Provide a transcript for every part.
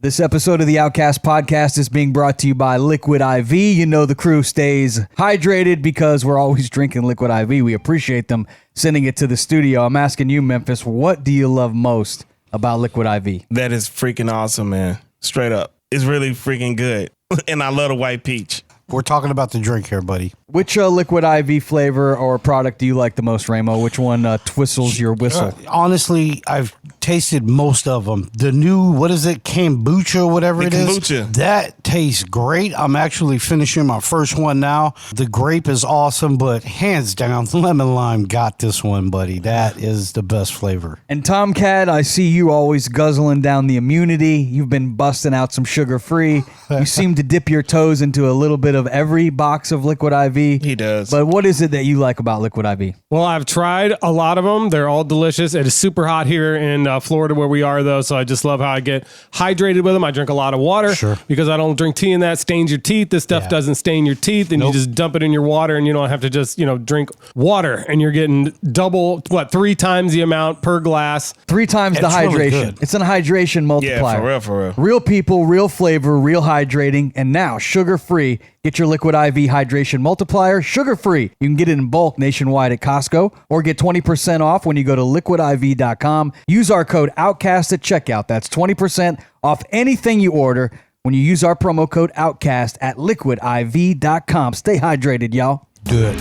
This episode of the Outcast Podcast is being brought to you by Liquid IV. You know the crew stays hydrated because we're always drinking Liquid IV. We appreciate them sending it to the studio. I'm asking you, Memphis, what do you love most about Liquid IV? That is freaking awesome, man. Straight up. It's really freaking good. And I love the white peach. We're talking about the drink here, buddy. Which Liquid IV flavor or product do you like the most, Ramo? Which one twistles your whistle? Honestly, I've tasted most of them. The new, what is it, kombucha or whatever it is? Kombucha. That tastes great. I'm actually finishing my first one now. The grape is awesome, but hands down, lemon lime got this one, buddy. That is the best flavor. And Tomcat, I see you always guzzling down the immunity. You've been busting out some sugar-free. You seem to dip your toes into a little bit of every box of Liquid IV. He does. But what is it that you like about Liquid IV? Well, I've tried a lot of them. They're all delicious. It is super hot here in Florida where we are, though, so I just love how I get hydrated with them. I drink a lot of water because I don't drink tea and that stains your teeth. This stuff doesn't stain your teeth, and you just dump it in your water, and you don't have to just, drink water, and you're getting double, 3 times the amount per glass. 3 times the hydration. Really it's an hydration multiplier. Yeah, for real. Real people, real flavor, real hydrating, and now sugar-free. Get your Liquid IV hydration multiplier sugar-free. You can get it in bulk nationwide at Costco or get 20% off when you go to liquidiv.com. Use our code OUTCAST at checkout. That's 20% off anything you order when you use our promo code OUTCAST at liquidiv.com. Stay hydrated, y'all. Good.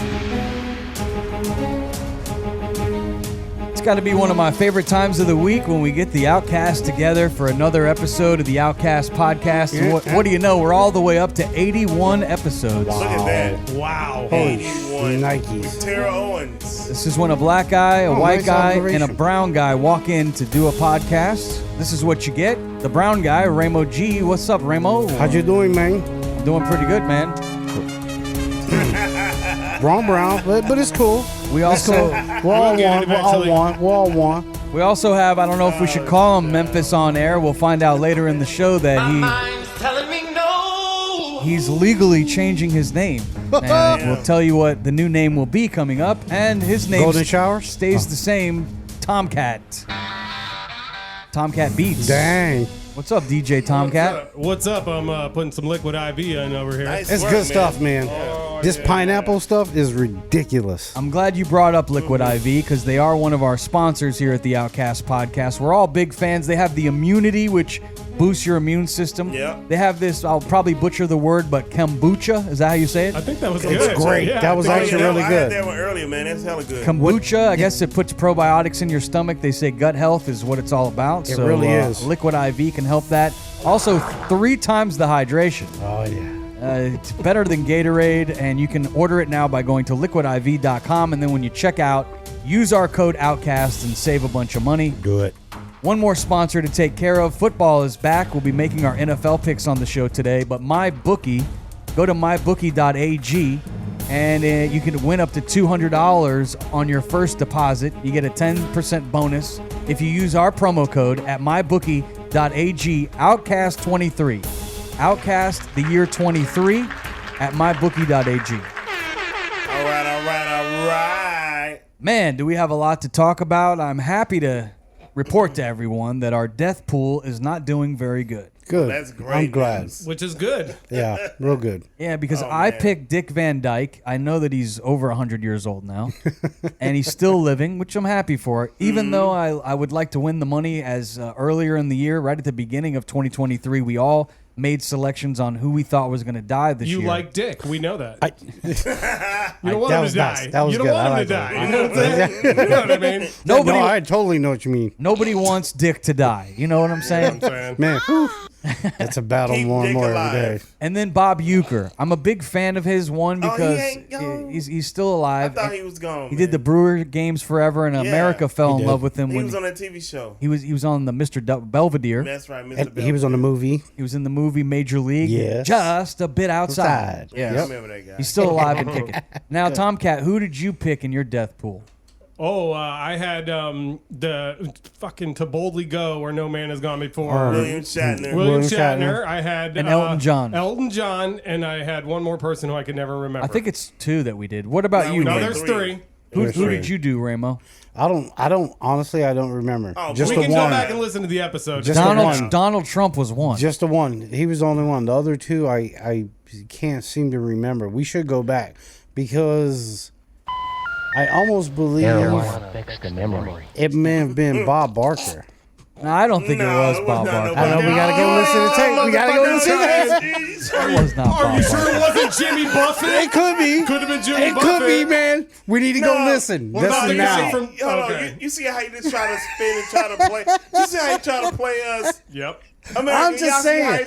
It's got to be one of my favorite times of the week when we get the Outcast together for another episode of the Outcast Podcast. And what do you know? We're all the way up to 81 episodes. Look at that. Wow. Holy 81. Nikes. Tara Owens. This is when a black guy, a white nice guy, observation. and a brown guy walk in to do a podcast. This is what you get. The brown guy, Ramo G. What's up, Ramo? How you doing, man? Doing pretty good, man. Brown, but it's cool. We also We're all get it one. eventually. We're all one. we also have, I don't know if we should call him Memphis on air. We'll find out later in the show that he's legally changing his name. And we'll tell you what the new name will be coming up. And his name Golden showers? stays the same, Tomcat. Tomcat Beats. Dang. What's up, DJ Tomcat? What's up? I'm putting some Liquid IV in over here. Nice It's work, good stuff, man. This pineapple stuff is ridiculous. I'm glad you brought up Liquid IV because they are one of our sponsors here at the Outcast Podcast. We're all big fans. They have the immunity, which boosts your immune system. Yeah. They have this, I'll probably butcher the word, but kombucha. Is that how you say it? I think that was It's good. great. Yeah, That was I think- actually really I good. had that one earlier, man. That's hella good. Kombucha, I guess it puts probiotics in your stomach. They say gut health is what it's all about. It really is. Liquid IV can help that. Also, 3 times the hydration. Oh, yeah. It's better than Gatorade, and you can order it now by going to liquidiv.com. And then when you check out, use our code OUTCAST and save a bunch of money. Do it. One more sponsor to take care of. Football is back. We'll be making our NFL picks on the show today. But MyBookie, go to mybookie.ag, and you can win up to $200 on your first deposit. You get a 10% bonus if you use our promo code at mybookie.ag, Outcast23. Outcast the year 23 at mybookie.ag. All right. Man, do we have a lot to talk about. I'm happy to report to everyone that our death pool is not doing very good. Good. That's great I'm glad. news. Which is good. Yeah, real good. Yeah, because Oh, I man. picked Dick Van Dyke. I know that he's over 100 years old now, and he's still living, which I'm happy for. Even though I would like to win the money as earlier in the year, right at the beginning of 2023, we all made selections on who we thought was going to die this year. You like Dick. We know that. You don't That want him was to die. nice. That was you don't good. want I him like to that. die. You know what I'm saying? You know what I mean? Nobody, No, I totally know what you mean. nobody wants Dick to die. You know what I'm saying? Man, whew, it's a battle Keep more and Dick more every alive. day. And then Bob Uecker. I'm a big fan of his one Oh, he because ain't gone? he's still I alive. thought he was gone. He did the Brewer games forever, and America fell in did. love with him He when was on that TV show. he was on the Mr. Belvedere. That's right, Mr. And he was on the movie. He was in the movie Major League. Yes. Just a bit outside. Outside. Yeah. I Yep. remember that guy. He's still alive and kicking. Now, Tomcat, who did you pick in your death pool? Oh, I had the fucking To Boldly Go Where No Man Has Gone Before. William Shatner. William William Shatner. I had And Elton John. Elton John, and I had one more person who I could never remember. I think it's 2 that we did. What about No, you, we no, did Nick? there's three. 3. Who did you do, Ramo? I don't honestly, I don't remember. Oh, Just we the can one. go back and listen to the episode. Just the one. Donald Trump was one. Just the one. He was the only one. The other two, I can't seem to remember. We should go back because I almost believe it may have been Bob Barker. No, I don't think it was Bob Barker. I know we gotta go listen to the tape. We gotta go listen to the It was not Bob Are you sure Barker. it wasn't Jimmy Buffett? It could be. Could have been Jimmy It Buffett. could be, man. We need to go listen. Well, Listen no, now. Hold on. You see how he just try to spin and try to play? You see how he try to play us? Yep. I'm just saying.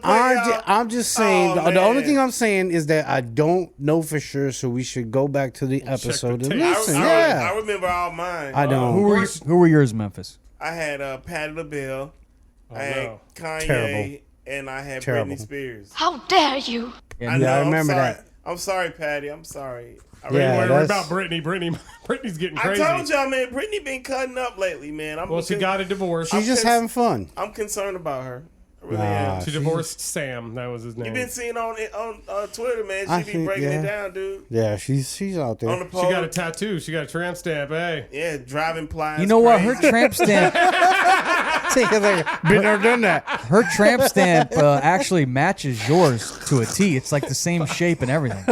I'm I'm just saying. The only thing I'm saying is that I don't know for sure, so we should go back to the episode and tape. listen. I remember all mine. I don't. Who were yours, Memphis? I had Patti LaBelle. I had Kanye. Terrible. And I had Terrible. Britney Spears. How dare you? I Yeah, I remember I'm sorry. that. I'm sorry, Patty. I'm sorry. Yeah, Worry that's- about Britney. Britney's getting crazy. I told y'all, man, Britney been cutting up lately, man. Well, she got a divorce. She's just having fun. I'm concerned about her. I really Nah. am. She divorced Sam. That was his name. You been seeing on Twitter, man. I She be think, breaking yeah. it down, dude. Yeah, she's out On there. the pole. She got a tattoo. She got a tramp stamp. Hey. Yeah, driving plies. You know what? Her tramp stamp, Been there, done that. her tramp stamp actually matches yours to a T. It's like the same shape and everything.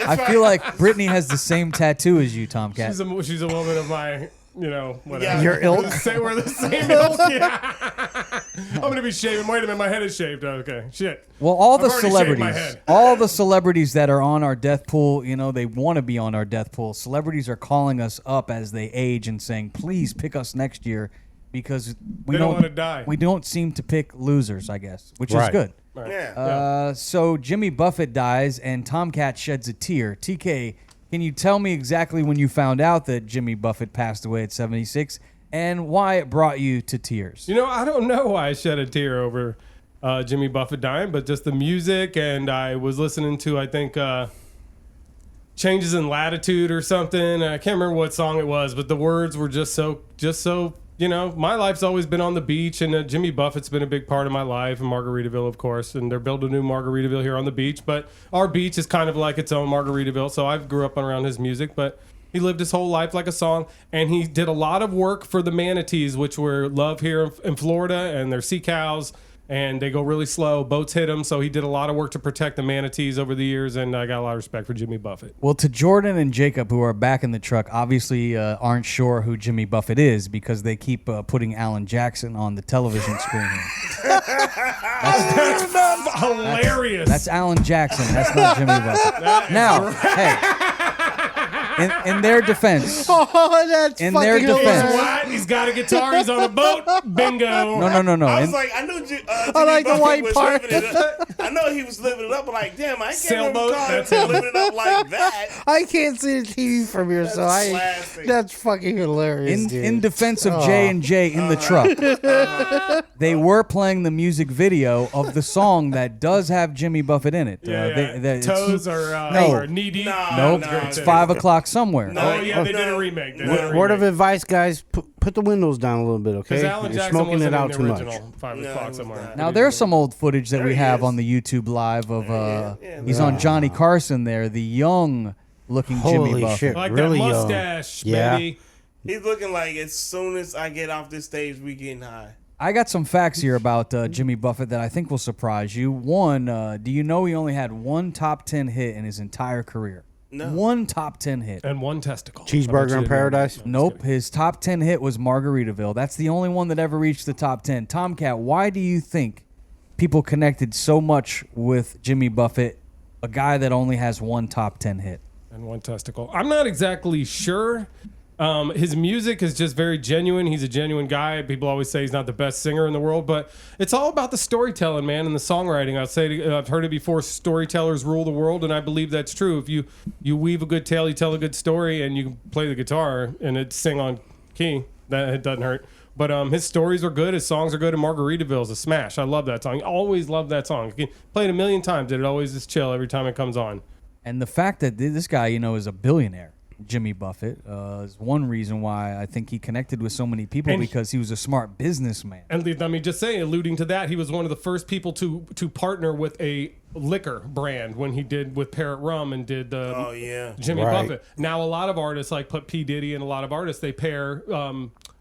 I feel like Brittany has the same tattoo as you, Tomcat. She's a woman of my, whatever. Yeah. Your ilk. We're the same ilk. Yeah. I'm going to be shaving. Wait a minute. My head is shaved. Okay. Shit. Well, all the I've already shaved my celebrities, head. all the celebrities that are on our death pool, they want to be on our death pool. Celebrities are calling us up as they age and saying, "Please pick us next year," because we They don't wanna die. We don't seem to pick losers, I guess, which is Right. good. Yeah. So Jimmy Buffett dies and Tomcat sheds a tear. TK, can you tell me exactly when you found out that Jimmy Buffett passed away at 76 and why it brought you to tears? I don't know why I shed a tear over Jimmy Buffett dying, but just the music, and I was listening to, I think, Changes in Latitude or something. I can't remember what song it was, but the words were just so, my life's always been on the beach, and Jimmy Buffett's been a big part of my life, and Margaritaville, of course, and they're building a new Margaritaville here on the beach, but our beach is kind of like its own Margaritaville, so I grew up around his music, but he lived his whole life like a song, and he did a lot of work for the manatees, which were loved here in Florida, and they're sea cows, and they go really slow. Boats hit them, so he did a lot of work to protect the manatees over the years, and I got a lot of respect for Jimmy Buffett. Well, to Jordan and Jacob, who are back in the truck, obviously aren't sure who Jimmy Buffett is because they keep putting Alan Jackson on the television screen here. That's hilarious. That's Alan Jackson. That's not Jimmy Buffett. Now, hey, in their defense, Oh, that's In fucking their defense. hilarious. What? He's got a guitar. He's on a boat. Bingo. no. I was In- like, I knew Jimmy like the Buffett white was part. living it up. I know he was living it up, but like, damn, I can't Sailboat, remember that's him him. living it up like that. I can't see the TV from here, so classic. that's fucking hilarious. dude. in defense of J and J in the truck, they were playing the music video of the song that does have Jimmy Buffett in it. It's- Toes No. are knee deep. Nope, no, it's no. 5 o'clock somewhere. Oh yeah, they did a remake. They did a remake. Word of advice, guys: put the windows down a little bit, okay? Because Alan You're Jackson smoking wasn't it out in too the much. original 5 No, o'clock he was somewhere. not. Now there's some old footage that There we he have is. on the YouTube live of yeah, he's on Johnny Carson there, the young looking Jimmy Holy Buffett. shit. I like Really that young. mustache, Yeah. baby. He's looking like as soon as I get off this stage, we getting high. I got some facts here about Jimmy Buffett that I think will surprise you. One, do you know he only had one top 10 hit in his entire career? No. One top 10 hit. And one testicle. Cheeseburger in Paradise. Nope, his top 10 hit was Margaritaville. That's the only one that ever reached the top 10. Tomcat, why do you think people connected so much with Jimmy Buffett, a guy that only has one top 10 hit? And one testicle. I'm not exactly sure. His music is just very genuine. He's a genuine guy. People always say he's not the best singer in the world, but it's all about the storytelling, man, and the songwriting. I've heard it before. Storytellers rule the world, and I believe that's true. If you weave a good tale, you tell a good story, and you play the guitar and it sing on key, that it doesn't hurt. But his stories are good. His songs are good. And Margaritaville is a smash. I love that song. I always loved that song. You can play it a million times, and it always is chill every time it comes on. And the fact that this guy, is a billionaire. Jimmy Buffett. Is one reason why I think he connected with so many people, because he was a smart businessman. And let me just say, alluding to that, he was one of the first people to partner with a liquor brand when he did with Parrot Rum and did Jimmy Buffett. Now a lot of artists like P. Diddy and a lot of artists, they pair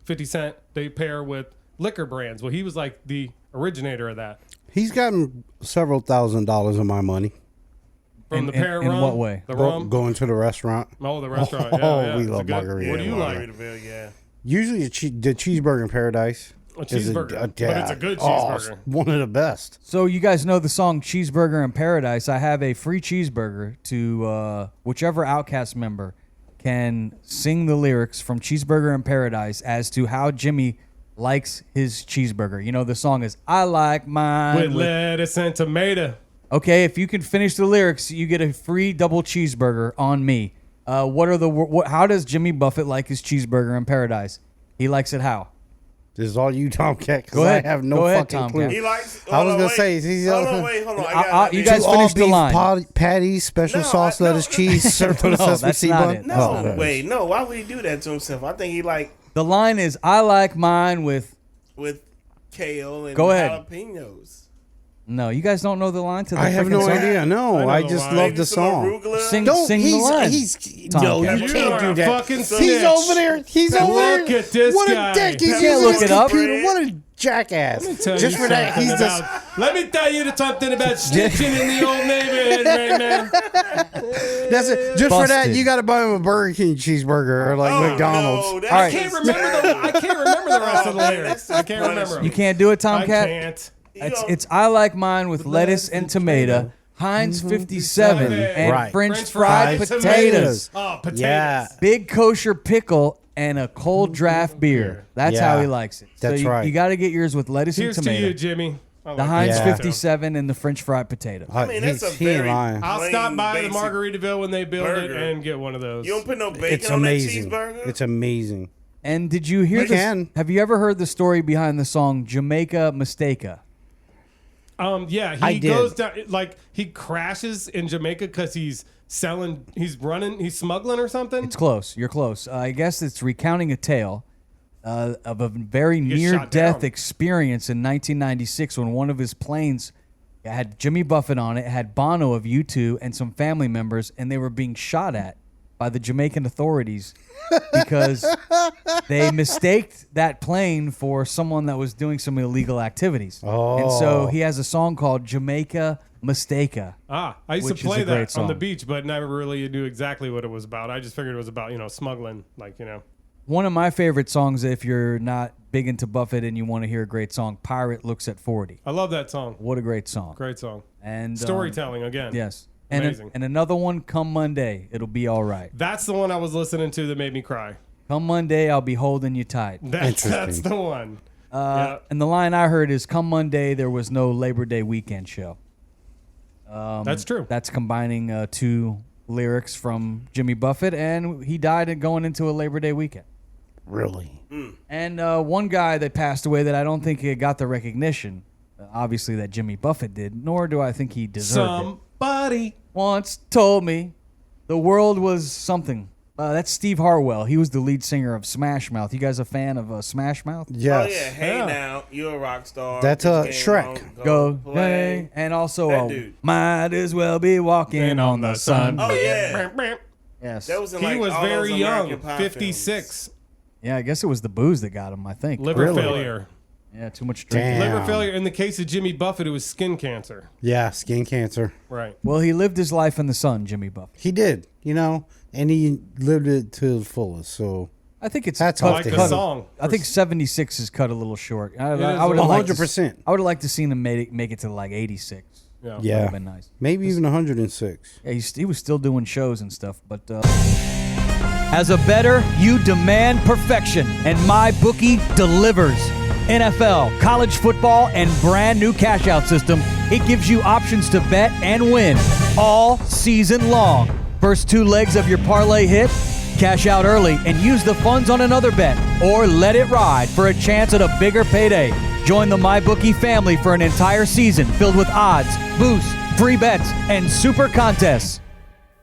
50 Cent, they pair with liquor brands. Well, he was like the originator of that. He's gotten several $1,000s of my money. From the Parrot Rum? In what way? The rum? Going to the restaurant. Oh, the restaurant. We love margarita. What do you like? Usually the cheeseburger in Paradise. A cheeseburger. But it's a good cheeseburger. One of the best. So you guys know the song Cheeseburger in Paradise. I have a free cheeseburger to whichever Outcast member can sing the lyrics from Cheeseburger in Paradise as to how Jimmy likes his cheeseburger. You know, the song is I like mine with lettuce and tomato. Okay, if you can finish the lyrics, you get a free double cheeseburger on me. How does Jimmy Buffett like his cheeseburger in Paradise? He likes it how? This is all you, Tomcat, because Go ahead. I have no fucking clue. He likes. I was going to say, hold on. You guys finish the line. Patties, special sauce, lettuce, cheese, served with a sesame seed bun. No, why would he do that to himself? I think he like. The line is, I like mine with kale and jalapenos. No, you guys don't know the line to the I have no song? idea. No, I just love the song. Sing the line. No, you can't do that. He's over there. Look at this what guy. A dick. He's can't using look his it up. computer. What a jackass. Just for that, he's just. Let me tell you something about snitching in the old neighborhood right now. That's it. Just for that, you got to buy him a Burger King cheeseburger or like McDonald's. I can't remember the rest of the lyrics. I can't remember them. You can't do it, Tomcat? I can't. It's I like mine with lettuce and tomato, Heinz 57, and French fried potatoes. Oh, potatoes. Yeah. Big kosher pickle and a cold draft beer. That's how he likes it. That's right. You got to get yours with lettuce Here's and tomato. to you, Jimmy. The Heinz 57 and the French fried potato. I mean, that's a very I'll stop by the Margaritaville when they build it and get one of those. You don't put no bacon on that cheeseburger? It's amazing. And did you hear this? Have you ever heard the story behind the song Jamaica Mistake-a? Yeah, he goes down, like he crashes in Jamaica because he's smuggling or something. It's close. You're close. I guess it's recounting a tale of a very near-death experience in 1996 when one of his planes had Jimmy Buffett on it, had Bono of U2 and some family members, and they were being shot at by the Jamaican authorities because they mistaked that plane for someone that was doing some illegal activities. Oh. And so he has a song called Jamaica Mistake-a. I used to play that on the beach, but never really knew exactly what it was about. I just figured it was about, smuggling, One of my favorite songs, if you're not big into Buffett and you want to hear a great song, Pirate Looks at 40. I love that song. What a great song. Great song. And storytelling again. Yes. Amazing. And another one, Come Monday, It'll Be All Right. That's the one I was listening to that made me cry. Come Monday, I'll be holding you tight. That's the one. And the line I heard is, Come Monday, there was no Labor Day weekend show. That's true. That's combining two lyrics from Jimmy Buffett, and he died going into a Labor Day weekend. Really? And one guy that passed away that I don't think he got the recognition, obviously, that Jimmy Buffett did, nor do I think he deserved it. Somebody once told me the world was something. That's Steve Harwell. He was the lead singer of Smash Mouth. You guys a fan of Smash Mouth? Yes. Oh, yeah. Hey, now, you're a rock star. That's Shrek. Go play. And also, might as well be walking on the sun. Oh, yeah. Yes. That was in, he was all very those young, American Pie 56. films. Yeah, I guess it was the booze that got him, I think. Liver failure. Yeah, too much drinking. Damn. Liver failure. In the case of Jimmy Buffett, it was skin cancer. Yeah, skin cancer. Right. Well, he lived his life in the sun, Jimmy Buffett. He did, and he lived it to the fullest. So I think it's that's like the song. I think 76 is cut a little short. I would 100%. I would have liked to seen him make it to like 86. Yeah. That would have been nice. Maybe even 106. Yeah, he was still doing shows and stuff, but as a bettor, you demand perfection, and MyBookie delivers. NFL, college football, and brand new cash out system. It gives you options to bet and win all season long. First two legs of your parlay hit, cash out early and use the funds on another bet, or let it ride for a chance at a bigger payday. Join the MyBookie family for an entire season filled with odds, boosts, free bets, and super contests.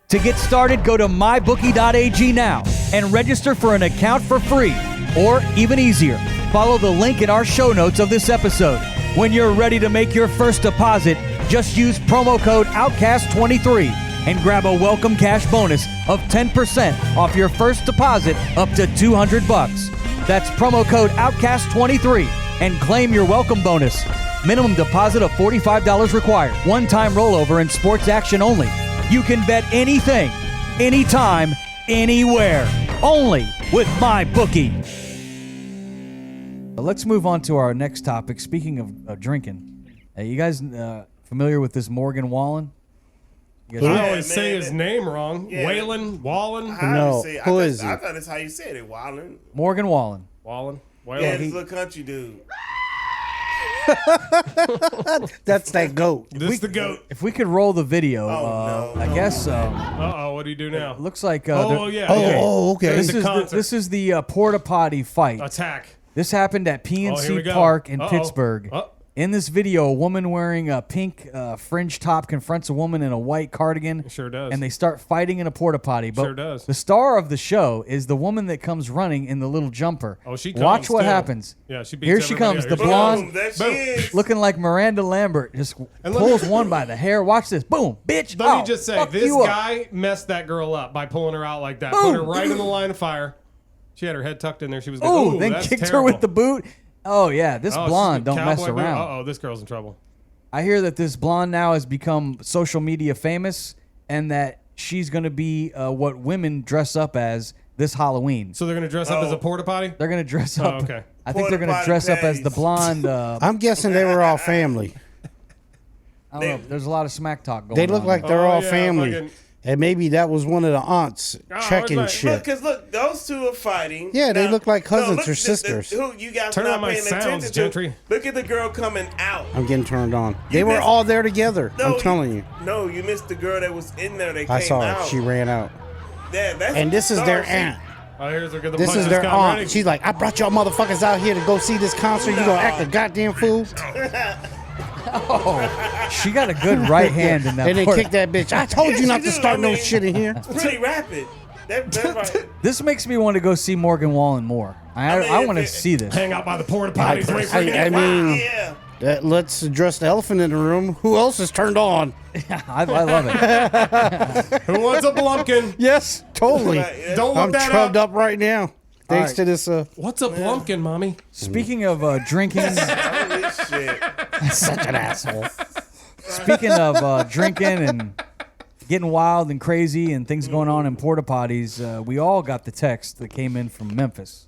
To get started, go to mybookie.ag now and register for an account for free. Or, even easier, follow the link in our show notes of this episode. When you're ready to make your first deposit, just use promo code OUTCAST23 and grab a welcome cash bonus of 10% off your first deposit up to $200. That's promo code OUTCAST23 and claim your welcome bonus. Minimum deposit of $45 required. One-time rollover and sports action only. You can bet anything, anytime, anywhere. Only with MyBookie. Let's move on to our next topic. Speaking of drinking, you guys familiar with this Morgan Wallen? I always say his name wrong. Yeah. Wallen. No, who is he? I thought that's how you said it, Wallen. Morgan Wallen. Yeah, this little country dude. That's that goat. This is the goat. If we could roll the video, I guess so. Uh-oh, what do you do now? It looks like... okay. This is the porta potty fight. Attack. This happened at PNC Park in Pittsburgh. In this video, a woman wearing a pink fringe top confronts a woman in a white cardigan. It sure does. And they start fighting in a porta potty. But sure does. The star of the show is the woman that comes running in the little jumper. Oh, she comes. Watch what too. happens. Yeah, she beats Here she comes, the blonde, looking like Miranda Lambert, just pulls one by the hair. Watch this. Boom, bitch. Let me just say, this guy messed that girl up by pulling her out like that. Boom. Put her right in the line of fire. She had her head tucked in there. She was like, ooh, then kicked her with the boot. Oh, yeah, this blonde don't mess around. Uh-oh, this girl's in trouble. I hear that this blonde now has become social media famous and that she's going to be what women dress up as this Halloween. So they're going to dress up as a porta potty? They're going to dress up. Oh, okay. I think they're going to dress up as the blonde. I'm guessing they were all family. I don't know. There's a lot of smack talk going on. They look like they're all yeah, family. And maybe that was one of the aunts checking shit. Look, those two are fighting. Yeah, they look like cousins or sisters. Who you guys Turn not on my paying sounds, attention Gentry. to? Look at the girl coming out. I'm getting turned on. They were all there together. I'm telling you. No, you missed the girl that was in there. I saw her. She ran out. Yeah, and this is their aunt. Oh, here's her. This is their aunt. She's like, I brought y'all motherfuckers out here to go see this concert. You gonna act a goddamn fool? Oh, she got a good right hand in that. And they kicked that bitch. I told you not to start no shit in here. It's pretty rapid. That's right. This makes me want to go see Morgan Wallen more. I want to see this. Hang out by the porta potties. I mean, let's address the elephant in the room. Who else is turned on? I love it. Who wants a blumpkin? Yes, totally. Don't look that chubbed up right now. Thanks to this. What's a blumpkin, mommy? Speaking of drinking. Holy shit. Such an asshole. Speaking of drinking and getting wild and crazy and things going on in porta potties, we all got the text that came in from Memphis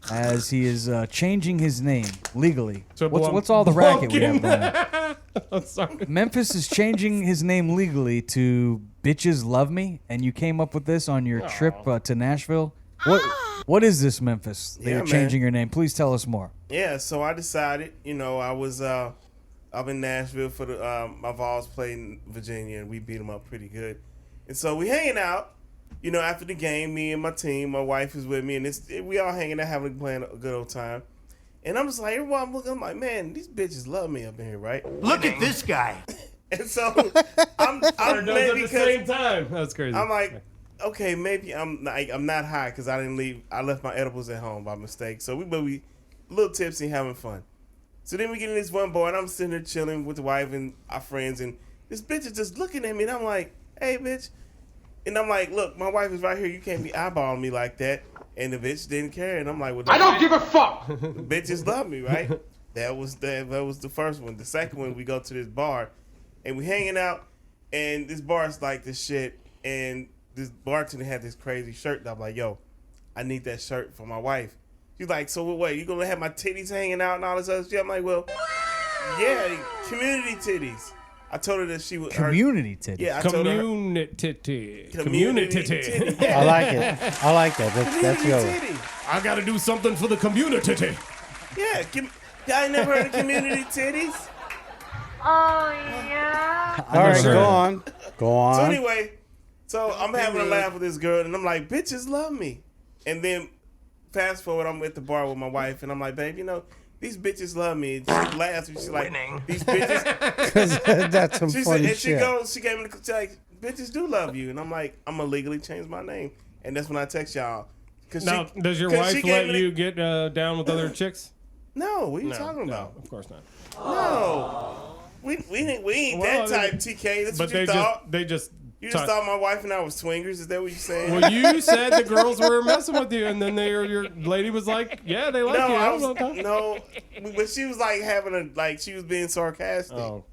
as he is changing his name legally. So what's all the racket we have going on? I'm sorry. Memphis is changing his name legally to Bitches Love Me, and you came up with this on your trip to Nashville. What is this, Memphis, that you're changing your name? Please tell us more. Yeah, so I decided, I was up in Nashville for the my Vols played in Virginia, and we beat them up pretty good. And so we hanging out, after the game, me and my team, my wife is with me, and we all hanging out, playing a good old time. And I'm just like, everyone, I'm like, man, these bitches love me up in here, right? Look at this guy. And so I'm at the same time. That's crazy. I'm like, okay, maybe I'm not high because I didn't leave. I left my edibles at home by mistake. So we a little tipsy, having fun. So then we get in this one bar, and I'm sitting there chilling with the wife and our friends, and this bitch is just looking at me, and I'm like, hey, bitch. And I'm like, look, my wife is right here. You can't be eyeballing me like that. And the bitch didn't care, and I'm like, well, I don't give a fuck. Bitches love me, right? That was the first one. The second one, we go to this bar, and we hanging out, and this bar is like this shit, and this bartender had this crazy shirt that I'm like, yo, I need that shirt for my wife. She's like, so what, you gonna have my titties hanging out and all this other shit? I'm like, well, yeah, community titties. I told her that she would community titties. Yeah, I told her community titty. I like it. I like that. That's good. I gotta do something for the community. Yeah, y'all ain't never heard of community titties? Oh yeah. All right, go on. So anyway. So I'm having a laugh with this girl, and I'm like, bitches love me. And then fast forward, I'm at the bar with my wife, and I'm like, babe, these bitches love me. And she laughs, and she's like, these bitches. Because that's some funny shit. She gave me the, bitches do love you. And I'm like, I'm gonna legally change my name. And that's when I text y'all. Now, does your wife let you get down with other chicks? No, what are you talking about? Of course not. No. We ain't that type, TK. That's what you thought. You just thought my wife and I was swingers? Is that what you saying? Well, you said the girls were messing with you, and then your lady was like, "Yeah, they like you." No, but she was like she was being sarcastic. Oh,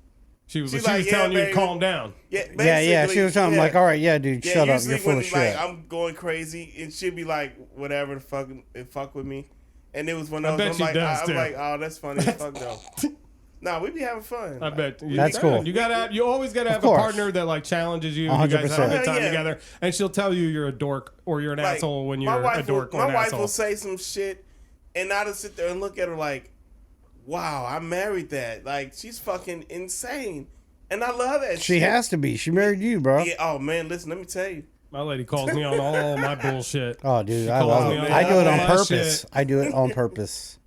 she was telling you to calm down. Yeah, She was telling him like, "All right, yeah, dude, shut up, you're full of shit." Like, I'm going crazy, and she'd be like, "Whatever, the fuck with me," and it was one of those. I'm like, "Oh, that's funny as fuck though." No, we be having fun. I bet. That's cool. You always gotta have a partner that like challenges you. 100%. You guys have a good time together, and she'll tell you you're a dork or you're an asshole when you're a dork or an asshole. My wife will say some shit, and I'll just sit there and look at her like, "Wow, I married that. Like, she's fucking insane," and I love that. She has to be. She married you, bro. Yeah. Oh man, listen, let me tell you. My lady calls me on all my bullshit. Oh, dude, I love it. I do it on purpose. I do it on purpose.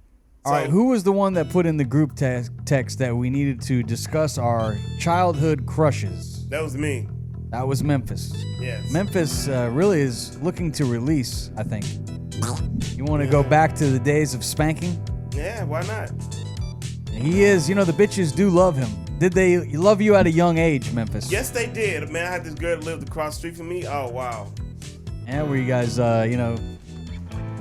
All right, who was the one that put in the group text that we needed to discuss our childhood crushes? That was me. That was Memphis. Yes. Memphis really is looking to release, I think. You want to go back to the days of spanking? Yeah, why not? He is. The bitches do love him. Did they love you at a young age, Memphis? Yes, they did. Man, I had this girl that lived across the street from me. Oh, wow. Yeah, were you guys,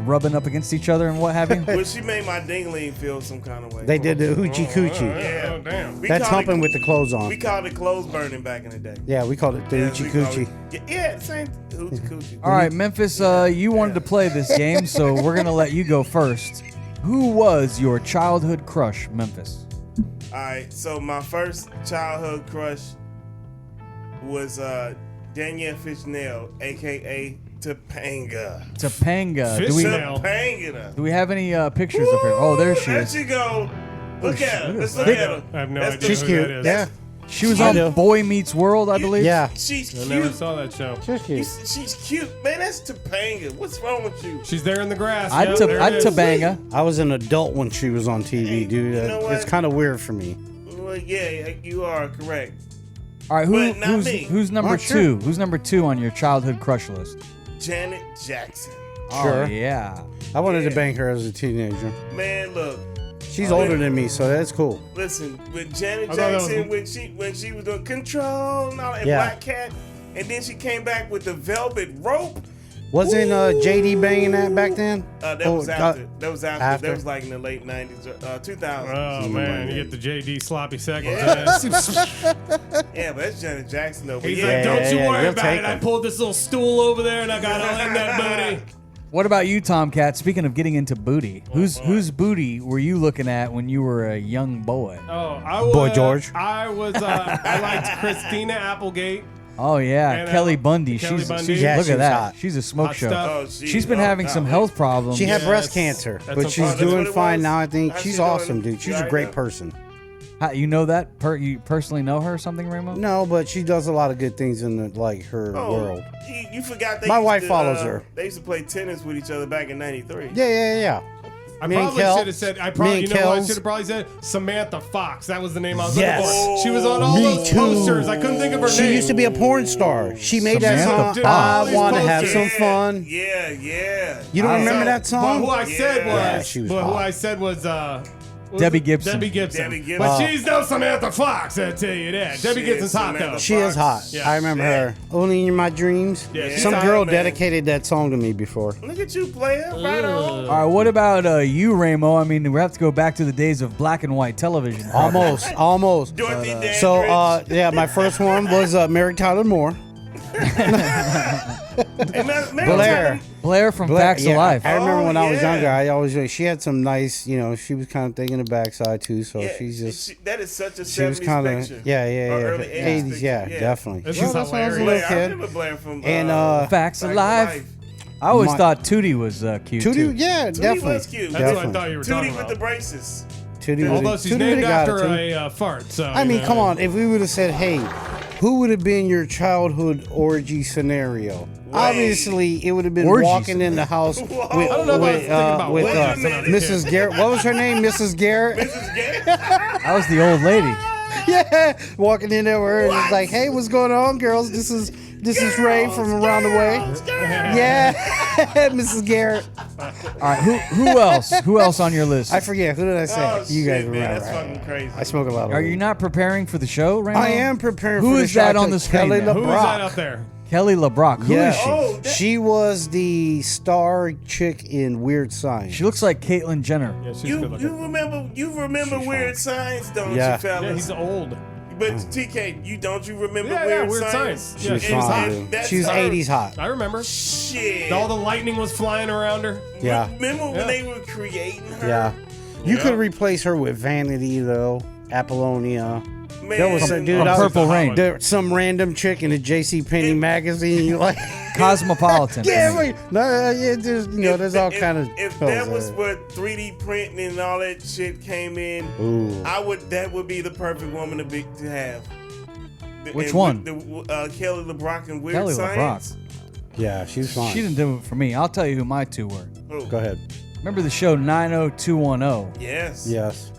rubbing up against each other and what have you? Well, she made my dingling feel some kind of way. They did the hoochie coochie. Yeah. Oh, damn. That's humping with the clothes on. We called it clothes burning back in the day. Yeah, we called it the hoochie coochie. Yeah, same hoochie coochie. All right, Memphis, you wanted to play this game, so we're going to let you go first. Who was your childhood crush, Memphis? All right, so my first childhood crush was Danielle Fishnell, a.k.a. Topanga. Topanga. Topanga. Do we have any pictures of her? Oh, there she There is. she go. Look at her. Let's look at her. I have no That's idea She's who cute. that is. Yeah. She was on Boy Meets World, I believe. Yeah. She's I cute. never saw that show. She's cute. She's cute. Man, that's Topanga. What's wrong with you? She's there in the grass. I'd Topanga. I was an adult when she was on TV, Hey, dude. you know It's what? kind of weird for me. Well, yeah, you are correct. All right, But not me. who's number Oh, sure. two? Who's number 2 on your childhood crush list? Janet Jackson. Sure. Oh, yeah. I wanted to bang her as a teenager. Man, look. She's older than me, so that's cool. Listen, with Janet I thought that Jackson, was- when she was doing Control and all that, Yeah. Black Cat, and then she came back with the Velvet Rope. Wasn't JD banging that back then? That Oh, was after. That was after. after? That was like in the late 90s, 2000s. Oh man, you get the JD sloppy seconds. Yeah. Yeah, but that's Janet Jackson though. But He's yeah, like, don't you worry you'll about take it. I them. pulled this little stool over there and I got all in that booty. What about you, Tomcat? Speaking of getting into booty, whose booty were you looking at when you were a young boy? Oh, I was. Boy George. I was. I liked Christina Applegate. Oh yeah, And, Kelly Bundy. Kelly She's Bundy. Yeah, look she at was that. hot. She's a smoke Hot show. stuff. She's been having some health problems. She had Yes. breast cancer, That's but a she's problem. doing That's what it fine was? now. I think How's she's she doing? awesome, dude. She's a Right great now? person. How, you know that? You personally know her or something, Ramo? No, but she does a lot of good things in her Oh, world. You forgot they My used wife to, follows her. They used to play tennis with each other back in '93. Yeah. I Me and probably Kel- should have said. I me probably. and You know what I Kels. should have probably said? Samantha Fox. That was the name I was Yes. looking for. She was on all Me those too. posters. I couldn't think of her She name. used to be a porn star. She made that Samantha song, Fox. I Want to Have Yeah. Some Fun. Yeah. You don't remember that But song? who I said was. Yeah, she was but who hot. I said was. Debbie Gibson. Debbie Gibson. Debbie Gibson. But she's no Samantha Fox, I tell you that. Debbie She Gibson's is hot Samantha though. She is hot. Yeah. I remember Yeah. her. Only in my dreams. Yeah, she's Some hot, girl man. dedicated that song to me before. Look at you, player. Right on. All right, what about you, Ramo? I mean, we have to go back to the days of black and white television. Almost. Dorothy Dandridge. So, yeah, my first one was Mary Tyler Moore. Blair. Blair from Blair, Facts yeah, of Life. I remember Oh, when I was yeah. younger, I always she had some nice, she was kind of thinking the backside too. So Yeah, she's just that is such a she was 70s kind picture. of yeah, Or early 80s 80s, picture, yeah, yeah. definitely. This Well, is that's when I was a hilarious. little Blair, I kid. remember Blair from And, Facts of Back Life. I always My- thought Tootie was cute too. Tootie, yeah, Tootie definitely. was cute. That's what I Definitely. thought you were talking Tootie with about. the braces. Tootie, Although she's Tootie named would've got after it, too. a fart. So I mean, come on. If we would have said, "Hey, who would have been your childhood orgy scenario?" Obviously, it would have been Orgy walking in the house with, I don't know if I was thinking about with orgies when I was a Mrs. Garrett. What was her name? Mrs. Garrett. Mrs. Gay. That was the old lady. Yeah, walking in there where it's like, hey, what's going on, girls? This is Ray from around the way. Yeah, Mrs. Garrett. All right, who else? Who else on your list? I forget. Who did I say? Oh, You guys shit, man, remember? that's fucking crazy. I smoke a lot of Are weed. you not preparing for the show, Raymond? I am preparing Who for the is that shot on to the screen Kelly there? Who is that up there? Kelly LeBrock. Who is she? Oh, She was the star chick in Weird Science. She looks like Caitlyn Jenner. Yeah, she's you good looking. remember Weird Science, don't Yeah. you, fellas? Yeah, he's old. But TK, don't you remember Yeah, Weird Weird Science? Science. She was Yeah, fine, and dude. that's She was her. 80s hot. I remember. Shit. All the lightning was flying around her. Yeah. Remember when Yeah. they were creating her? Yeah. You Yeah. could replace her with Vanity, though. Apollonia. Man, There was a dude. From I was- Purple Rain. There, some random chick in a JCPenney magazine. You like? Cosmopolitan. Yeah, wait. No, yeah, there's all kind of. If that was what 3D printing and all that shit came in, Ooh. that would be the perfect woman to have. Which And one? Kelly LeBrock and Weird Kelly Science. Yeah, she was fine. She didn't do it for me. I'll tell you who my two were. Oh, Go ahead. Remember the show 90210? yes. Yes.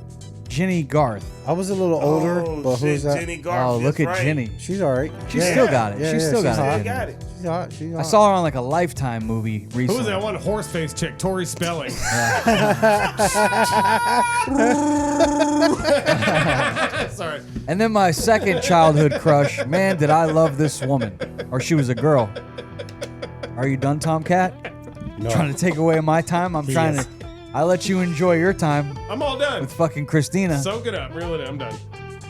Ginny Garth. I was a little older, Oh, but shit, who's that? Jenny Garth. Oh, look that's at right. Ginny. She's all right. She's Yeah. still got it. Yeah, She's yeah, still she's got They it. got it. She's hot. She's I hot. saw her on like a Lifetime movie recently. Who was that one horse face chick? Tori Spelling. Sorry. And then my second childhood crush, man, did I love this woman. Or she was a girl. Are you done, Tomcat? No. Trying to take away my time? I'm trying Yes. to. I let you enjoy your time I'm all done. with fucking Christina. Soak it up. Reel it in. I'm done.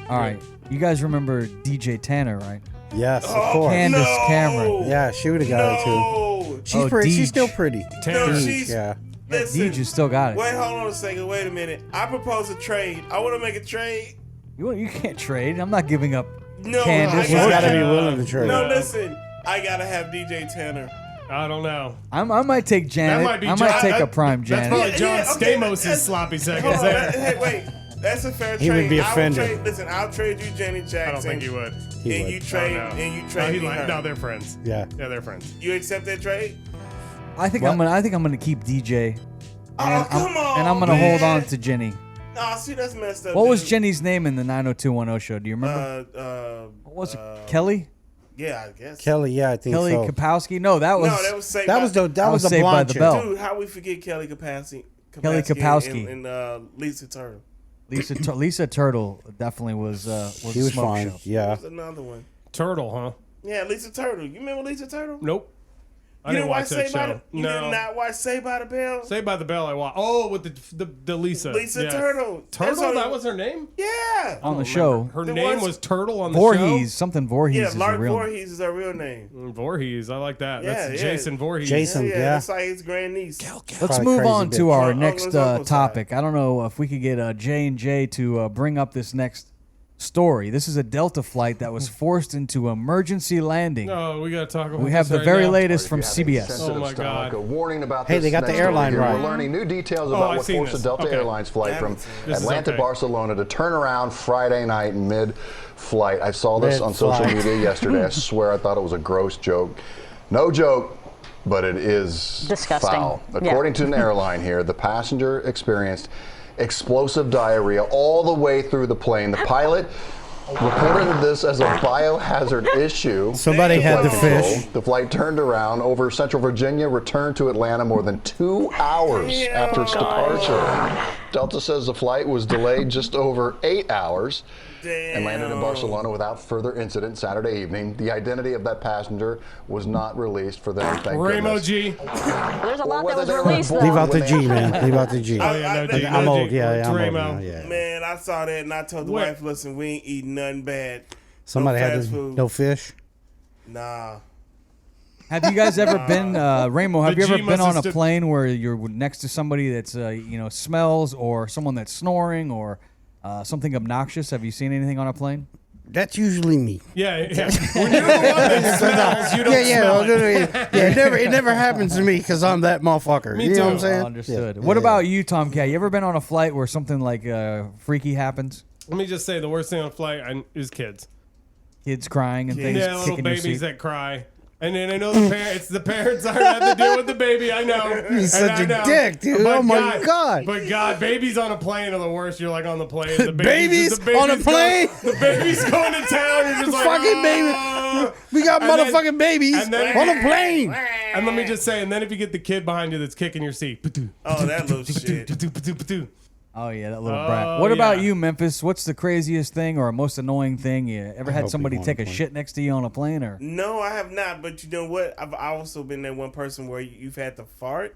All right. You guys remember DJ Tanner, right? Yes, of Oh, course. Candace no. Cameron. Yeah, she would have got it too. No. She's Oh, pretty. Deej. She's still pretty. No, Tanner. she's. Yeah. Listen, Deej, you still got it. wait, hold on a second. Wait a minute. I propose a trade. I want to make a trade. You can't trade. I'm not giving up No, Candace. She's got to be willing to trade. No, listen. I gotta have DJ Tanner. I don't know. I might take Janet. That might be I might John- take a that- prime That's Janet. probably John Yeah, okay, Stamos' that's- sloppy Hold seconds on, there. hey, wait. That's a fair He trade. would be I will offended. trade, listen, I'll trade you Janet Jackson. I don't think he would. He and would. you trade Oh, no. and you No, trade he me her. no, they're friends. Yeah. Yeah, they're friends. You accept that trade? I think What? I'm gonna keep DJ. Oh, come on, And I'm gonna man. hold on to Jenny. Oh, see, that's messed up. What was dude. Jenny's name in the 90210 show? Do you remember? What was it? Kelly? Yeah, I guess. Kelly, yeah, I think Kelly so. Kapowski? No, that was No, that was Saved That by- was the was the Saved by blonde the chick. Bell. Dude, how we forget Kelly Kapowski? Kelly Kapowski. and Lisa Turtle. Lisa Turtle. Definitely was She was a smoke fine. show. Yeah. There's another one. Turtle, huh? Yeah, Lisa Turtle. You remember Lisa Turtle? Nope. I You didn't watch that Saved by show. the, You No. did not watch Saved by the Bell? Saved by the Bell, I watched. Oh, with the Lisa. Lisa Yes. Turtle. That's Turtle? only- That was her name? Yeah. On the show. Her The name ones- was Turtle on the Voorhees. Something Voorhees Yeah, is a Lark real Voorhees is her real name. show? Voorhees. I like that. Yeah, That's yeah. Jason Voorhees. Jason. Yeah, Yeah. that's like his grandniece. Let's Probably move crazy on to bitch. our Uncle- next Uncle's side. topic. I don't know if we could get J&J to bring up this next story. This is a Delta flight that was forced into emergency landing. No, we got to talk about We have this the right very now. latest from If you have a CBS. sensitive Oh my stomach, God. A warning about Hey, this they got the next airline story here. right. We're learning new details I've about what seen forced this. a Delta Okay. Airlines flight from This is Atlanta to okay. Barcelona to turn around Friday night mid-flight. I saw this on social Mid-flight. media yesterday. I swear I thought it was a gross joke. No joke, but it is Disgusting. foul. Yeah. According to an airline here, the passenger experienced explosive diarrhea all the way through the plane. The pilot reported this as a biohazard issue. Somebody had the fish. The flight turned around over Central Virginia, returned to Atlanta more than 2 hours after its departure. Delta says the flight was delayed just over 8 hours and landed in Barcelona without further incident Saturday evening. The identity of that passenger was not released for them, thank Ramo goodness. G. There's a lot that whether was they were released, born Leave though. out the G, man. Leave out the G. Oh, yeah, no G. I'm no old. G. Yeah, It's I'm old Ramo. now. Yeah. Man, I saw that and I told the Wait. wife, listen, we ain't eating nothing bad. Somebody no had fast to, food. no fish. Nah. Have you guys ever been, Ramo? Have The you ever G been must on a have stood- plane where you're next to somebody that's smells, or someone that's snoring, or something obnoxious? Have you seen anything on a plane? That's usually me. Yeah, yeah. When you're the one that smells, you don't smell it. It never happens to me because I'm that motherfucker. Me you know what I'm too. saying? Understood. Yeah. What Yeah. about you, Tomcat? You ever been on a flight where something like freaky happens? Let me just say, the worst thing on a flight is kids. Kids crying and things, Yeah, little kicking your babies seat. that cry. And then I know the parents aren't having to deal with the baby. I know. You're such a dick, dude. But Oh my God. But God, babies on a plane are the worst. You're like on the plane. The Babies on a plane? The baby's going to town. You're just like, Fucking baby. We got And then- motherfucking babies and then- on a plane. And let me just say, and then if you get the kid behind you that's kicking your seat. Oh, that little shit. Oh yeah, that little brat. What about you, Memphis? What's the craziest thing or most annoying thing you ever had somebody take a shit next to you on a plane? Or No, I have not. But you know what? I've also been that one person where you've had to fart.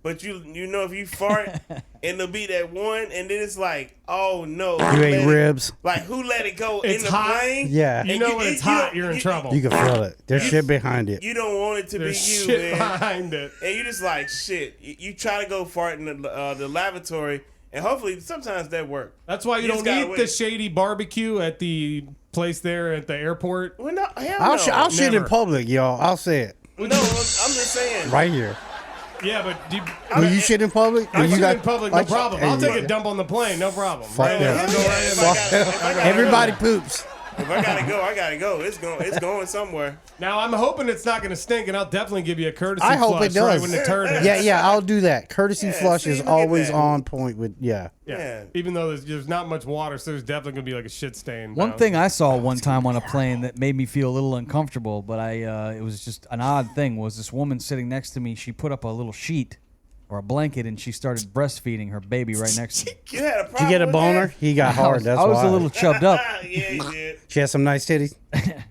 But you know, if you fart and it'll be that one, and then it's like, oh no, You ate ribs. Like who let it go It's in the hot. plane? Yeah. You know when it's hot, you're in trouble. You can feel it. There's shit behind it. You don't want it to There's be you, shit man. behind it. And you just like shit. You try to go fart in the lavatory, and hopefully sometimes that works. That's why you just don't gotta eat the wait. shady barbecue at the place there at the airport. Well, no, hell I'll, no. I'll shit in Never. public, y'all. I'll say it. No, I'm just saying. Right here. Yeah, but Will you shit in public? I Will you shit guys- in public, like- no problem. Hey, I'll take a dump on the plane, no problem. Fuck Right that. now, go right in Fuck there. that. Everybody poops. If I gotta go, I gotta go. It's going somewhere. Now I'm hoping it's not going to stink, and I'll definitely give you a courtesy I hope flush it does. right when the turn is. Yeah, I'll do that. Courtesy flush see, is look at always that. on point with, yeah. Yeah. Even though there's not much water, so there's definitely going to be like a shit stain. one thing I saw one time on a plane that made me feel a little uncomfortable, but it was just an odd thing. Was this woman sitting next to me? She put up a little sheet or a blanket, and she started breastfeeding her baby right next to me. You had a Did problem you get a with boner? that? He got hard. That's I was why. a little chubbed up. Yeah, you did. She had some nice titties.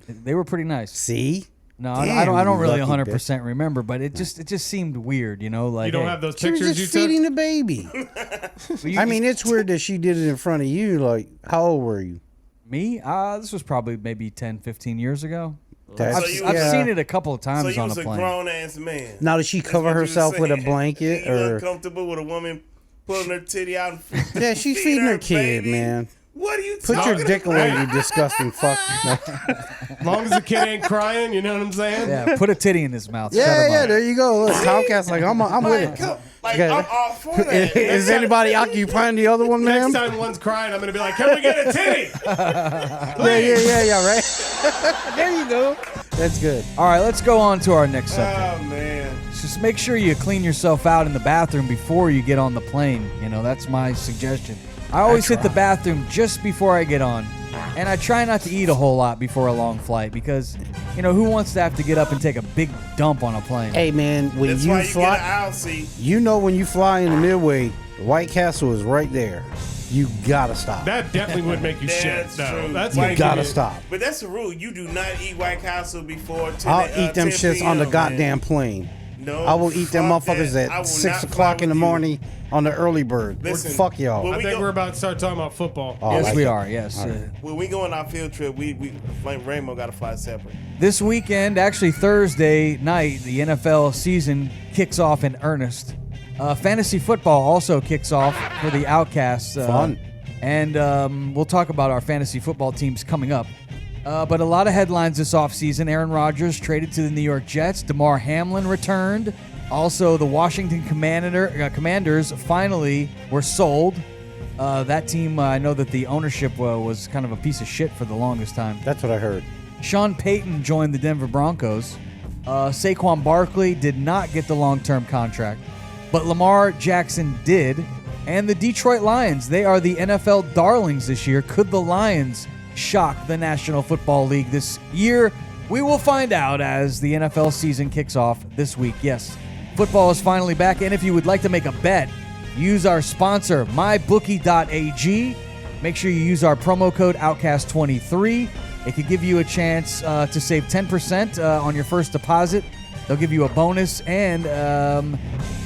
They were pretty nice. See? No, Damn, I don't you really lucky 100% remember, but it just seemed weird, you know. Like You don't hey, have those She was pictures just you took? feeding the baby. I mean, it's weird that she did it in front of you. Like, how old were you? me. This was probably maybe 10, 15 years ago. That's, I've seen it a couple of So times you on was a a plane. grown ass man. Now, did she That's cover what you herself with a saying. blanket? You Or uncomfortable with a woman pulling her titty out? And yeah, she's feeding her kid, baby? man. What are you Put talking your dick about? away, you disgusting fuck. As long as the kid ain't crying, you know what I'm saying? Yeah, put a titty in his mouth. Yeah, Shut him yeah, up. there you go. Look, Outcast, like, I'm with it. Like, Okay. I'm all for that. Is anybody occupying the other one, Next ma'am? time one's crying, I'm going to be like, can we get a titty? Yeah, right? There you go. That's good. All right, let's go on to our next subject. Oh, man. Just make sure you clean yourself out in the bathroom before you get on the plane. You know, that's my suggestion. I always hit the bathroom just before I get on. And I try not to eat a whole lot before a long flight because, you know, who wants to have to get up and take a big dump on a plane? Hey, man, when That's you why you get an fly, aisle seat. you know when you fly in the Midway, the White Castle is right there. You gotta stop. That definitely would make you shit. That's though. true. That's You making gotta it- stop. But that's the rule. You do not eat White Castle before 10 I'll eat them 10 shits on the PM, goddamn man. plane. No, I will eat them fuck motherfuckers that. I at will 6 not o'clock fly in the with you. morning on the early bird. Listen, Fuck y'all. when I we think go- we're about to start talking about football. Oh, Yes, like we it. are. Yes. When we go on our field trip, we Rainbow got to fly separate. This weekend, actually Thursday night, the NFL season kicks off in earnest. Fantasy football also kicks off for the Outcasts. Fun. And we'll talk about our fantasy football teams coming up. But a lot of headlines this offseason. Aaron Rodgers traded to the New York Jets. DeMar Hamlin returned. Also, the Washington Commanders finally were sold. That team, I know that the ownership was kind of a piece of shit for the longest time. That's what I heard. Sean Payton joined the Denver Broncos. Saquon Barkley did not get the long-term contract, but Lamar Jackson did. And the Detroit Lions, they are the NFL darlings this year. Could the Lions shock the National Football League this year? We will find out as the NFL season kicks off this week. Yes, football is finally back, and if you would like to make a bet, use our sponsor, mybookie.ag. Make sure you use our promo code OutCast23. It could give you a chance to save 10% on your first deposit. They'll give you a bonus, and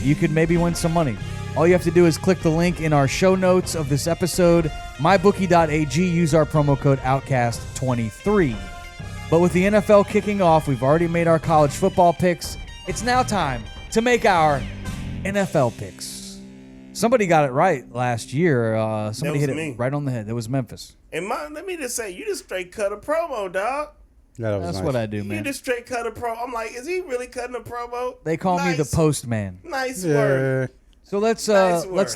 you could maybe win some money. All you have to do is click the link in our show notes of this episode, mybookie.ag. Use our promo code OutCast23. But with the NFL kicking off, we've already made our college football picks. It's now time to make our NFL picks. Somebody got it right last year. Somebody hit me. it right on the head. It was Memphis. And let me just say, you just straight cut a promo, dog. That was That's nice. what I do, You man. just straight cut a promo. I'm like, is he really cutting a promo? They call me the postman. Nice Yeah. word. So let's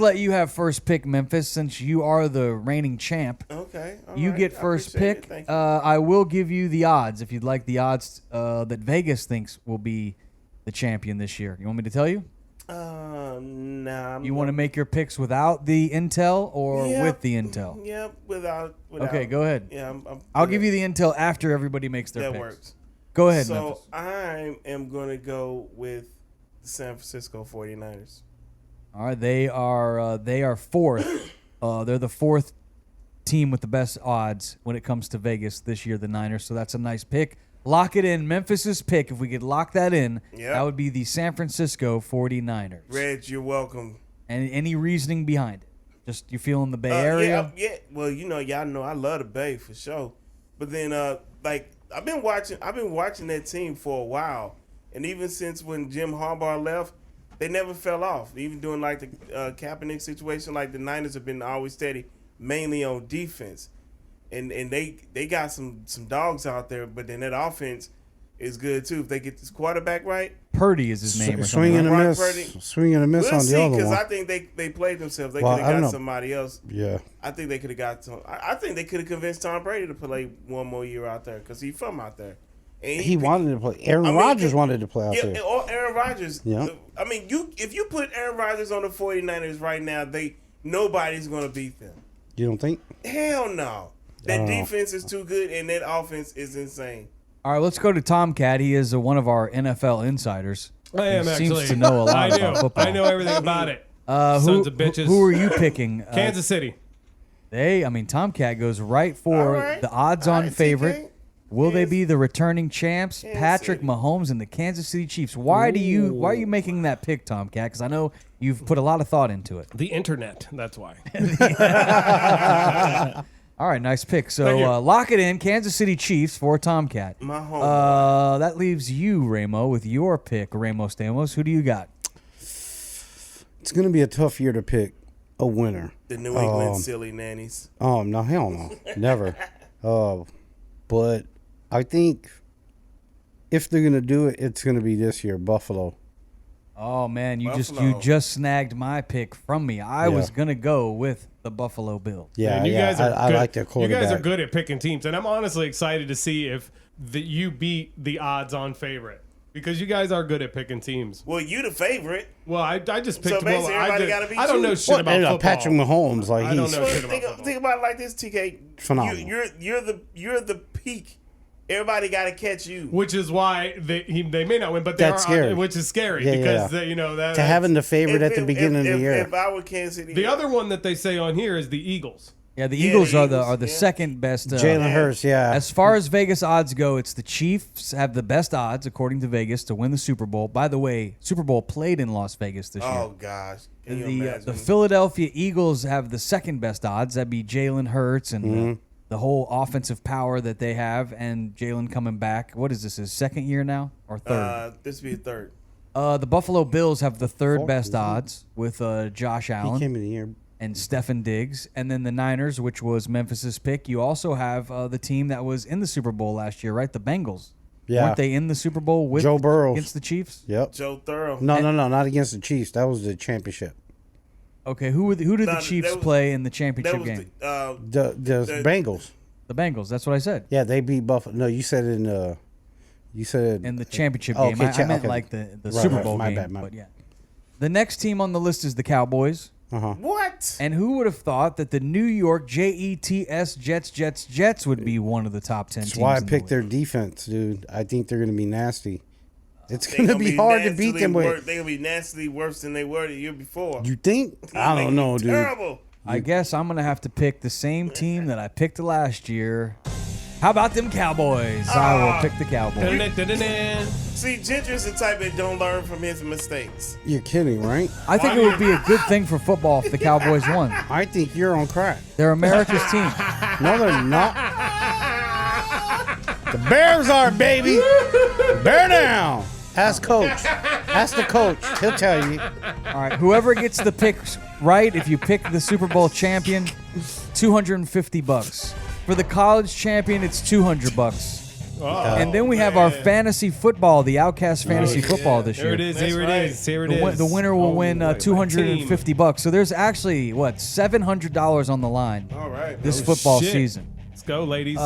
let you have first pick, Memphis, since you are the reigning champ. Okay. all You right. get I first appreciate pick. it. Thank you. I will give you the odds if you'd like the odds that Vegas thinks will be the champion this year. You want me to tell you? Nah. You want to make your picks without the intel or Yep. with the intel? Yeah, without. Okay, go ahead. Yeah, I'll give you the intel after everybody makes their That picks. works. Go ahead, So Memphis. I am going to go with the San Francisco 49ers. All right, they are fourth. They're the fourth team with the best odds when it comes to Vegas this year, the Niners. So that's a nice pick. Lock it in. Memphis's pick, if we could lock that in, Yep. that would be the San Francisco 49ers. Reg, you're welcome. And any reasoning behind it? Just you feeling the Bay Area? Yeah. Well, y'all know I love the Bay for sure. But then, I've been watching that team for a while, and even since when Jim Harbaugh left, they never fell off. Even during like the Kaepernick situation, like the Niners have been always steady, mainly on defense, and they got some dogs out there. But then that offense is good too if they get this quarterback right. Purdy is his name. Or Swing and something, a right? miss. Purdy. Swing and a miss We'll on see, the other because one. I think they played themselves. They Well, could I don't have know. got somebody else. Yeah. I think they could have got some. I think they could have convinced Tom Brady to play one more year out there because he's from out there. And He wanted to play. Aaron Rodgers wanted to play out Yeah, there. or Aaron Rodgers. Yeah. I mean, if you put Aaron Rodgers on the 49ers right now, nobody's going to beat them. You don't think? Hell no. That defense is too good, and that offense is insane. All right, let's go to Tomcat. He is one of our NFL insiders. I am He actually. seems to know a lot I about football. I know everything about it. Sons of bitches. Who are you picking? Kansas City. Tomcat goes right for All right. the odds-on All right, favorite. TK. Will they Kansas- be the returning champs, Kansas Patrick City. Mahomes and the Kansas City Chiefs? Why are you making that pick, Tomcat? Because I know you've put a lot of thought into it. The internet. That's why. All right, nice pick. Thank you. So lock it in, Kansas City Chiefs for Tomcat. My homeboy. That leaves you, Ramo, with your pick, Ramos Stamos. Who do you got? It's going to be a tough year to pick a winner. The New England silly nannies. No, hell no. Never. But I think if they're going to do it, it's going to be this year, Buffalo. Oh man, you Buffalo. just snagged my pick from me. I was gonna go with the Buffalo Bills. Yeah, And you guys are I good. like their You quarterback. guys are good at picking teams, and I'm honestly excited to see if you beat the odds-on favorite because you guys are good at picking teams. Well, you the favorite. Well, I just picked. So basically everybody gotta beat I don't you. know shit Well, about football. Patrick Mahomes, like I don't he's know shit about Think, football. think about it like this, TK. Phenomenal. You're the peak. Everybody got to catch you. Which is why they may not win, but they That's are scary. which is scary Yeah, because yeah. They, you know that to having the favorite at the beginning of the year. If I were Kansas City, the other one that they say on here is the Eagles. Yeah, the Yeah, Eagles the are the Eagles, yeah. second best. Jalen Hurts, yeah. As far as Vegas odds go, it's the Chiefs have the best odds according to Vegas to win the Super Bowl. By the way, Super Bowl played in Las Vegas this year. oh gosh, can you The imagine? Philadelphia Eagles have the second best odds. That'd be Jalen Hurts and the whole offensive power that they have, and Jalen coming back. What is this? His second year now or third? This be a third. The Buffalo Bills have the third Fourth, best isn't it? odds with Josh He Allen came in the year. and Stefan Diggs, and then the Niners, which was Memphis's pick. You also have the team that was in the Super Bowl last year, right? The Bengals. Yeah. Weren't they in the Super Bowl with Joe Burrow against the Chiefs? Yep. Joe Thorough. No, not against the Chiefs. That was the championship. Okay, who did No, the that Chiefs was- play in the That championship was game? The Bengals. The Bengals. That's what I said. Yeah, they beat Buffalo. No, you said in you said In the championship Oh, game. okay, I meant okay. like the Right, Super right. Bowl My game. bad, my But yeah. The next team on the list is the Cowboys. What? And who would have thought that the New York Jets would be one of the top 10 That's teams? why I in the picked their league? defense, dude. I think they're going to be nasty. It's They going to be hard to beat them with. They're gonna be nastily worse than they were the year before. You think? I don't know, dude. Terrible. I guess I'm going to have to pick the same team that I picked last year. How about them Cowboys? I will pick the Cowboys. Dun-dun-dun-dun-dun. See, Ginger's the type that don't learn from his mistakes. You're kidding, right? I think it would be a good thing for football if the Cowboys won. I think you're on crack. They're America's team. No, they're not. The Bears are, baby. Bear down. Ask coach. Ask the coach. He'll tell you. All right, whoever gets the picks right, if you pick the Super Bowl champion, $250. For the college champion, it's $200. And then we have our fantasy football, the Outcast fantasy football this year. Here it is. Here it is. Here it is. The winner will win $250. So there's actually $700 on the line. All right. This football shit. season. Let's go, ladies.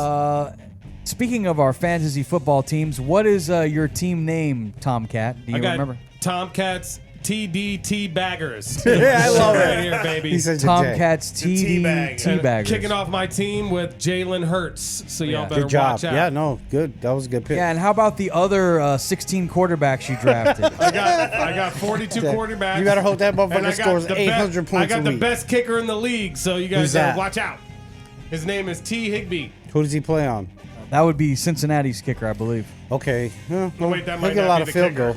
Speaking of our fantasy football teams, what is your team name, Tomcat? Do you remember? Tomcats TDT Baggers. Yeah, I love right it. here, baby. He said Tomcats The TD Baggers. Kicking off my team with Jalen Hurts. So y'all better Good job. watch out. Yeah, no, good. That was a good pick. Yeah, and how about the other 16 quarterbacks you drafted? I got 42 quarterbacks. You got to hope that and I motherfucker got scores the 800 points I got a the week. best kicker in the league, so you guys Who's better that? watch out. His name is T. Higbee. Who does he play on? That would be Cincinnati's kicker, I believe. Okay. Oh, wait, that he'll might get a not lot be of the field kicker. goal.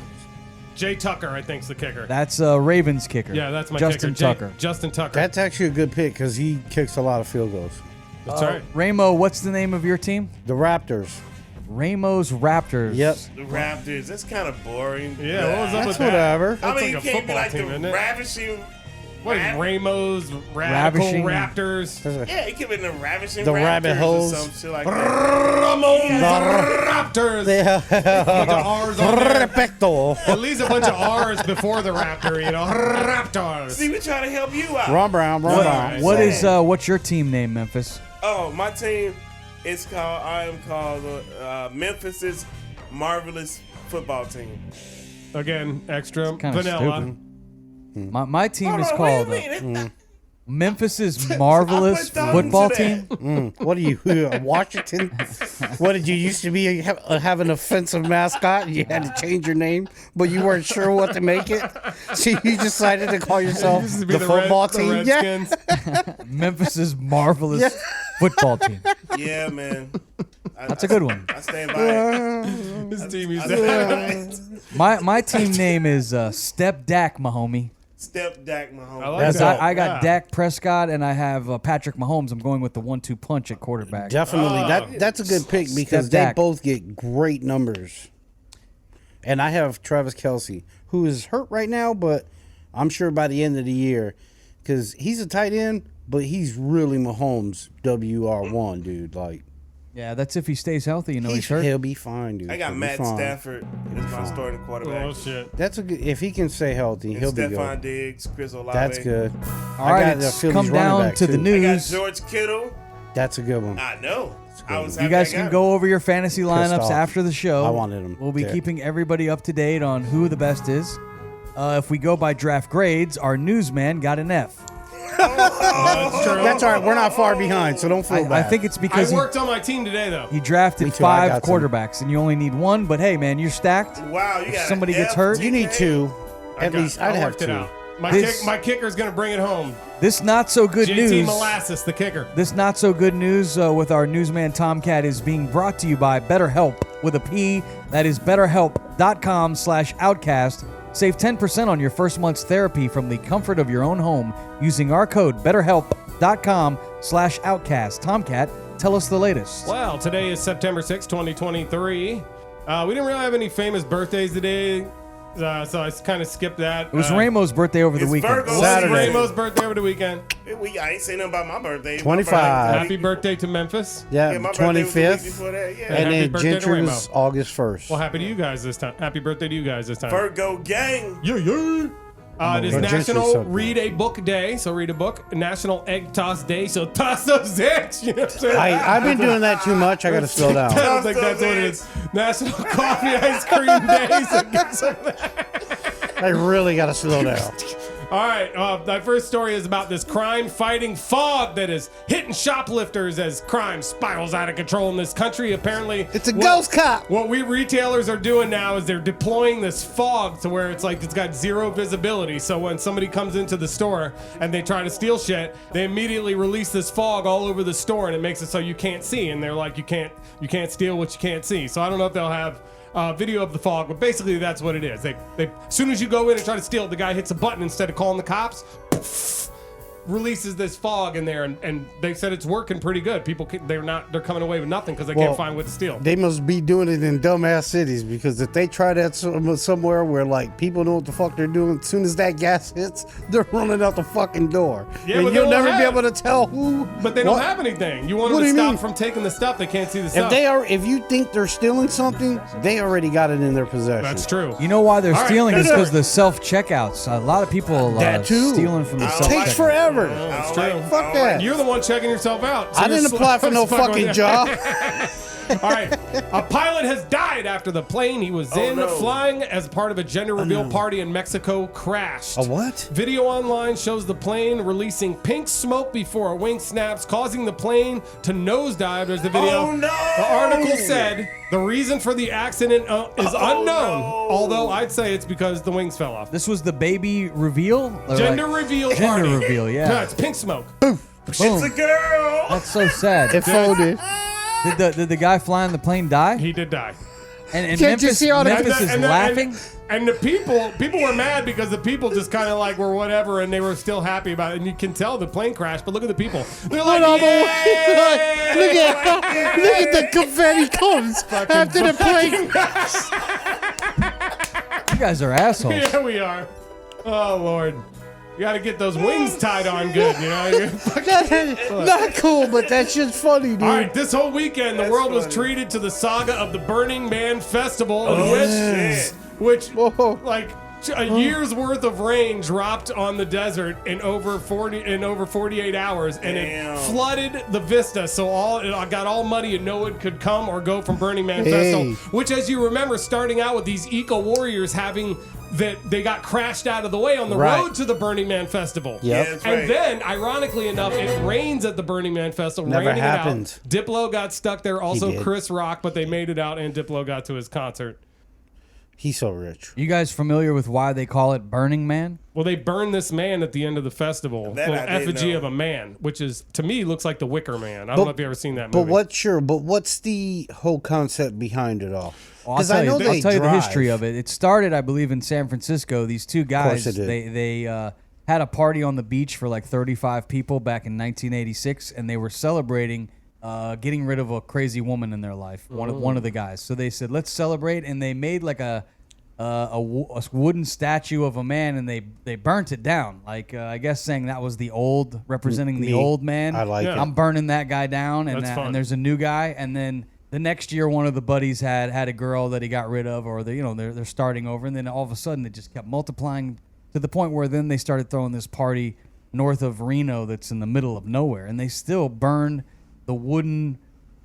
Jay Tucker, I think, is the kicker. That's Ravens kicker. Yeah, that's my Justin kicker. Tucker. Justin Tucker. That's actually a good pick because he kicks a lot of field goals. That's right. Ramo, what's the name of your team? The Raptors. Ramo's Raptors. Yep. The Raptors. That's kind of boring. Yeah, what was up That's with that? whatever. I mean, you like a can't be football like team, the isn't it? ravishing. What is Ramos, Radical Ravishing. Raptors? Yeah, it could be the ravishing. The Raptors rabbit or holes. some shit like that. Ramos Raptors. Bunch of R's on there. Repecto. At least a bunch of R's before the Raptor, you know. Raptors. See, we're trying to help you out. Ron Brown, Ron Brown. What's your team name, Memphis? Oh, my team is called. I am called Memphis's Marvelous Football Team. Again, extra Kinda vanilla. stupid. My team Hold is on, called wait a minute. Memphis's Marvelous I put thought Football into Team. that. What are you, Washington? What did you used to be? Have an offensive mascot? And you had to change your name, but you weren't sure what to make it. So you decided to call yourself Used to be the football team. Yeah. Redskins. Memphis's Marvelous Football Team. Yeah, man. That's a good one. I stand by it. This team used I to stand have by it. My team name is Step Dak, my homie. Step Dak Mahomes. I like Because that. I got Yeah. Dak Prescott and I have Patrick Mahomes. I'm going with the 1-2 punch at quarterback. Definitely. That's a good pick because Step they Dak. both get great numbers. And I have Travis Kelce, who is hurt right now, but I'm sure by the end of the year, because he's a tight end, but he's really Mahomes WR1, dude. Like, Yeah, that's if he stays healthy. You know he's hurt. he'll be fine, dude. I got He'll be Matt fine. Stafford as my starting quarterback. Oh, shit. That's a good. If he can stay healthy, And he'll be Stephon good. Diggs, Chris Olave. That's good. All right, I got the it's Phillies come running down back, to the too. I got news. George Kittle. That's a good one. I know. I was You happy guys I can got go over your fantasy lineups off. after the show. I wanted 'em. We'll be Yeah. keeping everybody up to date on who the best is. If we go by draft grades, our newsman got an F. That's true. That's all right. We're not far behind, so don't feel I bad. think it's I because worked on my team today, though. he drafted Me too, I 5 got some. quarterbacks, and you only need 1. But hey, man, you're stacked. it. Wow, you If got somebody an gets F, hurt, you need 2. At least I'd I have worked it 2. out. This- My kicker's going to bring it home. This not so good JT news. Molasses, the kicker. This not so good news with our newsman Tomcat is being brought to you by BetterHelp with a P. That is BetterHelp.com/Outcast. Save 10% on your first month's therapy from the comfort of your own home using our code BetterHelp.com/Outcast. Tomcat, tell us the latest. Well, today is September 6, 2023. We didn't really have any famous birthdays today, so I kind of skipped that. It was Ramo's birthday over the It's weekend. Virgo. Saturday. Ramo's birthday over the weekend. I ain't saying nothing about my birthday. My 25. birthday- Happy birthday to Memphis. Yeah, Yeah, my birthday was the week 25th. before that. Yeah. And Happy then birthday to Gentry Rainbow. was August 1st. Well, happy to you guys this time. Happy birthday to you guys this time. Virgo gang. Yeah, yeah. It is But Gentry's National so Read a Book Day, so read a book. National Egg Toss Day, so toss those eggs. You know what I'm saying? I've been doing that too much. I got to slow I down. don't think that's what it is. National Coffee Ice Cream Day, so get some of that. I really got to slow down. All right, my first story is about this crime-fighting fog that is hitting shoplifters as crime spirals out of control in this country. Apparently, It's a ghost cop. What we retailers are doing now is they're deploying this fog to where it's like it's got zero visibility. So when somebody comes into the store and they try to steal shit, they immediately release this fog all over the store, and it makes it so you can't see. And they're like, you can't steal what you can't see. So I don't know if they'll have video of the fog, but basically that's what it is. They as soon as you go in and try to steal, the guy hits a button instead of calling the cops. Poof, releases this fog in there, and they said it's working pretty good. People they're coming away with nothing because they can't find what to steal. They must be doing it in dumbass cities, because if they try that somewhere where like people know what the fuck they're doing, as soon as that gas hits, they're running out the fucking door. Yeah, and but you'll never be able to tell who. But they don't have anything. You want them to stop from taking the stuff. They can't see the stuff. If you think they're stealing something, they already got it in their possession. That's true. You know why they're stealing is because the self-checkouts. A lot of people stealing from the self-checkouts. It takes forever. That's true. Fuck that. You're the one checking yourself out. So I didn't apply for no fucking job. All right. A pilot has died after the plane he was flying as part of a gender reveal party in Mexico crashed. A what? Video online shows the plane releasing pink smoke before a wing snaps, causing the plane to nosedive. There's the video. Oh, no. The article said the reason for the accident is unknown, although I'd say it's because the wings fell off. This was the baby reveal? Gender reveal party. Gender reveal, yeah. No, it's pink smoke. It's a girl. That's so sad. It folded. Did the guy flying the plane die? He did die. And Can't you Memphis, see all the- Memphis is laughing? And the people were mad because the people just kind of like were whatever, and they were still happy about it. And you can tell the plane crashed, but look at the people. They're like, all the way. "Yay!" Look at the confetti comes after the plane. You guys are assholes. Yeah, we are. Oh, Lord. You got to get those wings tied on good, you know? Not cool, but that shit's funny, dude. All right, this whole weekend, the world was treated to the saga of the Burning Man Festival, which like a year's worth of rain dropped on the desert in over 48 hours, and it flooded the vista. So it got all muddy, and no one could come or go from Burning Man Festival. Which, as you remember, starting out with these eco warriors having that they got crashed out of the way on the road to the Burning Man Festival. Yep. And then, ironically enough, it rains at the Burning Man Festival. Never raining happened. It out. Diplo got stuck there. Also, did. Chris Rock, but they made it out, and Diplo got to his concert. He's so rich. You guys familiar with why they call it Burning Man? Well, they burned this man at the end of the festival. That I An didn't effigy know. of a man, which is, to me, looks like the Wicker Man. I don't know if you've ever seen that movie. But what's the whole concept behind it all? Well, I'll tell you the history of it. It started, I believe, in San Francisco. These two guys, it did. they had a party on the beach for like 35 people back in 1986, and they were celebrating getting rid of a crazy woman in their life. One of the guys. So they said, let's celebrate, and they made like a wooden statue of a man, and they burnt it down. Like I guess saying that was the old, representing the old man. I like it. I'm burning that guy down, and That's fun. and there's a new guy, and then. The next year, one of the buddies had a girl that he got rid of, or they're starting over, and then all of a sudden it just kept multiplying to the point where then they started throwing this party north of Reno that's in the middle of nowhere, and they still burn the wooden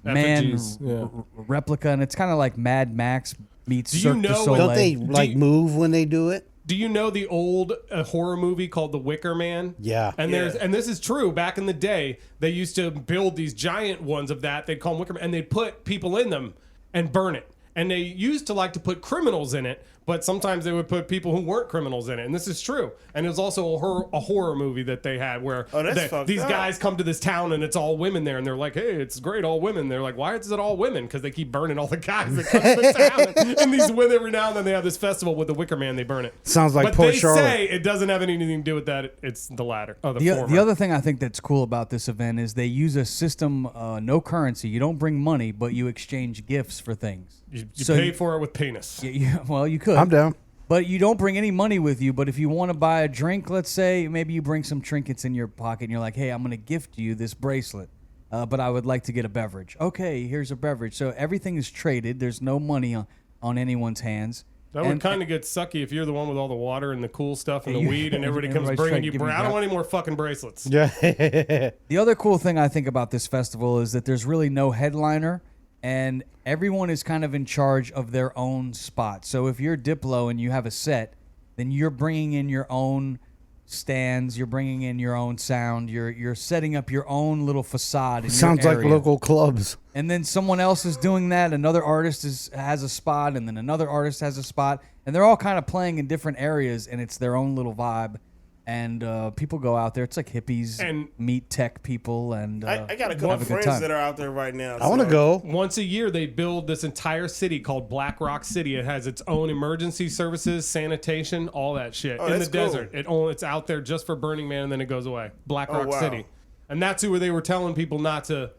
Effigies, man replica, and it's kind of like Mad Max meets Do you Cirque du know- Soleil. Don't they move when they do it? Do you know the old horror movie called The Wicker Man? Yeah. And this is true. Back in the day, they used to build these giant ones of that. They'd call them Wicker Man, and they'd put people in them and burn it. And they used to like to put criminals in it, but sometimes they would put people who weren't criminals in it. And this is true. And it was also a horror movie that they had where these guys come to this town and it's all women there. And they're like, hey, it's great, all women. They're like, why is it all women? Because they keep burning all the guys that come to the town. And these women, every now and then they have this festival with the Wicker Man, they burn it. Sounds like But poor they Charlotte. say it doesn't have anything to do with that. It's the latter. Oh, the former. The other thing I think that's cool about this event is they use a system, no currency. You don't bring money, but you exchange gifts for things. You pay for it with penis. Well, you could. I'm down. But you don't bring any money with you. But if you want to buy a drink, let's say, maybe you bring some trinkets in your pocket and you're like, hey, I'm going to gift you this bracelet, but I would like to get a beverage. Okay, here's a beverage. So everything is traded. There's no money on anyone's hands. That would kind of get sucky if you're the one with all the water and the cool stuff and the weed and everybody comes everybody's bringing trying to you. give you I don't that. want any more fucking bracelets. Yeah. The other cool thing I think about this festival is that there's really no headliner, and everyone is kind of in charge of their own spot. So if you're Diplo and you have a set, then you're bringing in your own stands, you're bringing in your own sound, you're setting up your own little facade in Sounds your like area. local clubs. And then someone else is doing that. Another artist has a spot, and then another artist has a spot, and they're all kind of playing in different areas, and it's their own little vibe. And people go out there. It's like hippies And- meet tech people, and I got a couple have a good friends time. that are out there right now. I want to go. Once a year, they build this entire city called Black Rock City. It has its own emergency services, sanitation, all that shit in the that's cool. desert. It's out there just for Burning Man, and then it goes away. Black Rock wow. City, and that's who they were telling people not to.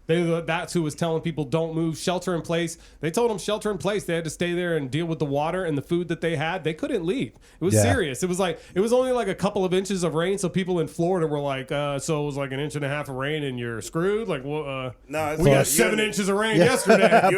That's who was telling people don't move, shelter in place. They told them shelter in place. They had to stay there and deal with the water and the food that they had. They couldn't leave. It was serious. It was only like a couple of inches of rain. So people in Florida were like, so it was like an inch and a half of rain and you're screwed. Like, well, No, we got 7 inches of rain yesterday.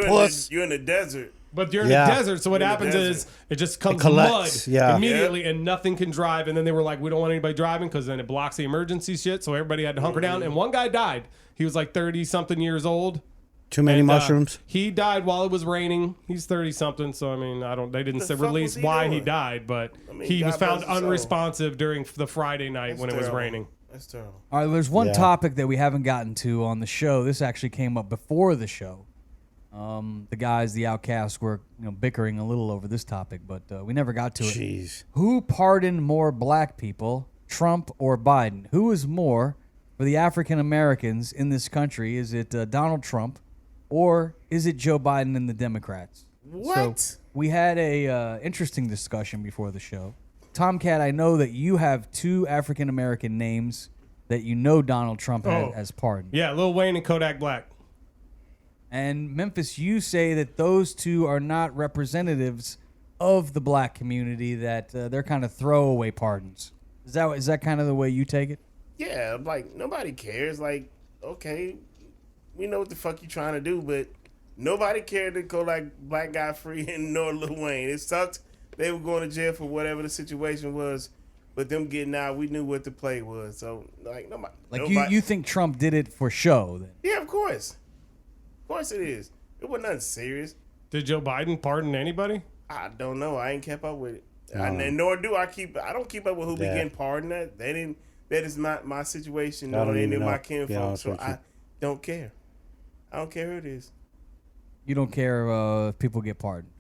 You're in the desert. But you're in the desert, so what In the happens desert. is it just comes collects, mud immediately, and nothing can drive. And then they were like, we don't want anybody driving because then it blocks the emergency shit. So everybody had to hunker down. And one guy died. He was like 30-something years old. Too many And, mushrooms. He died while it was raining. He's 30-something, so I mean, They didn't The fuck release was he why he doing? died, but mean, he God was found bless his soul. unresponsive during the Friday night when it was terrible. raining. That's terrible. All right, there's one Yeah. topic that we haven't gotten to on the show. This actually came up before the show. The guys, the Outcasts, were bickering a little over this topic, but we never got to it. Jeez. Who pardoned more black people, Trump or Biden? Who is more for the African Americans in this country? Is it Donald Trump, or is it Joe Biden and the Democrats? What? So we had a interesting discussion before the show. Tomcat, I know that you have 2 African American names that Donald Trump has pardoned. Yeah, Lil Wayne and Kodak Black. And Memphis, you say that those 2 are not representatives of the black community, that they're kind of throwaway pardons. Is that kind of the way you take it? Yeah, like nobody cares. Like, okay, we know what the fuck you trying to do, but nobody cared to go like Black Guy Free and nor Lil Wayne. It sucked. They were going to jail for whatever the situation was, but them getting out, we knew what the play was. So like nobody. You think Trump did it for show then? Yeah, of course. Of course it is. It wasn't nothing serious. Did Joe Biden pardon anybody? I don't know. I ain't kept up with it. And nor do I don't keep up with who be getting pardoned. That is not my situation I don't nor any even of my know. kinfolk. So I don't care. I don't care who it is. You don't care if people get pardoned.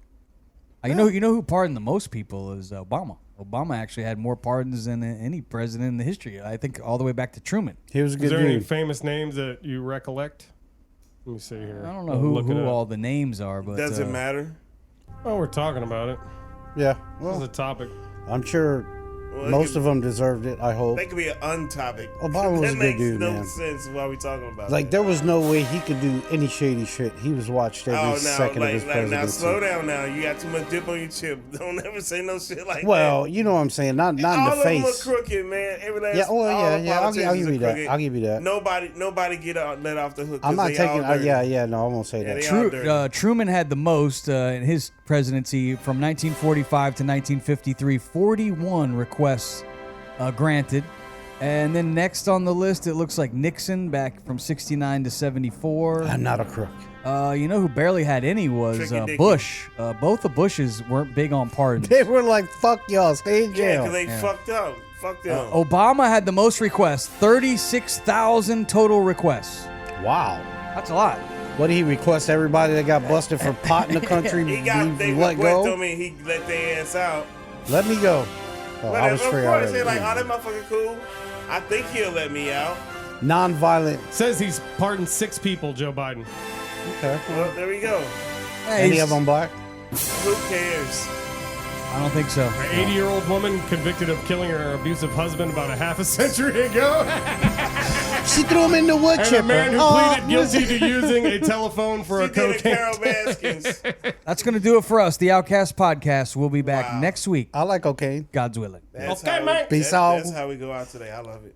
You know who pardoned the most people is Obama. Obama actually had more pardons than any president in the history. I think all the way back to Truman. He was a Is good there any dude. famous names that you recollect? Let me see here. I don't know I'll who look it up. all the names are, but Doesn't matter. Oh, we're talking about it. Yeah. This is Well, a topic. I'm sure Well, most of them deserved it, I hope. That could be an untopic. Obama was that a good makes dude, no man. sense why we talking about Like, that. there was no way he could do any shady shit. He was watched every second of his now presidency. slow down now. You got too much dip on your chip. Don't ever say no shit like that. Well, you know what I'm saying. Not in all the of face. them are crooked, man. Every last, Yeah, well, all yeah, the yeah. I'll give politicians you are that. crooked. I'll give you that. Nobody get let off the hook. I'm 'cause not they taking. all dirty. No, I won't say Yeah, that. they all dirty. Truman had the most in his presidency from 1945 to 1953. 41 requests granted. And then next on the list, it looks like Nixon back from 69 to 74. I'm not a crook. You know who barely had any was Tricky Dicky. Bush. Both the Bushes weren't big on pardons. They were like, "Fuck y'all, stay in Yeah, jail." because they fucked up. Fuck them. Obama had the most requests, 36,000 total requests. Wow. That's a lot. What did he request? Everybody that got busted for pot in the country he got they be let request go. on me. He let their ass out. Let me go. Oh, I Whatever. was Of free course, already. they're like, oh, that motherfucker cool. I think he'll let me out. Non-violent. Says he's pardoned 6 people, Joe Biden. Okay. Well, there we go. Any of them black? Who cares? I don't think so. An 80-year-old woman convicted of killing her abusive husband about a half a century ago. She threw him in the wood And chipper. a man who pleaded guilty to using a telephone for a She did a cocaine. Carol Baskins. That's going to do it for us. The Outcast Podcast. We'll be back next week. I like cocaine. God's willing. That's Okay, how man. Peace that's out. That's how we go out today. I love it.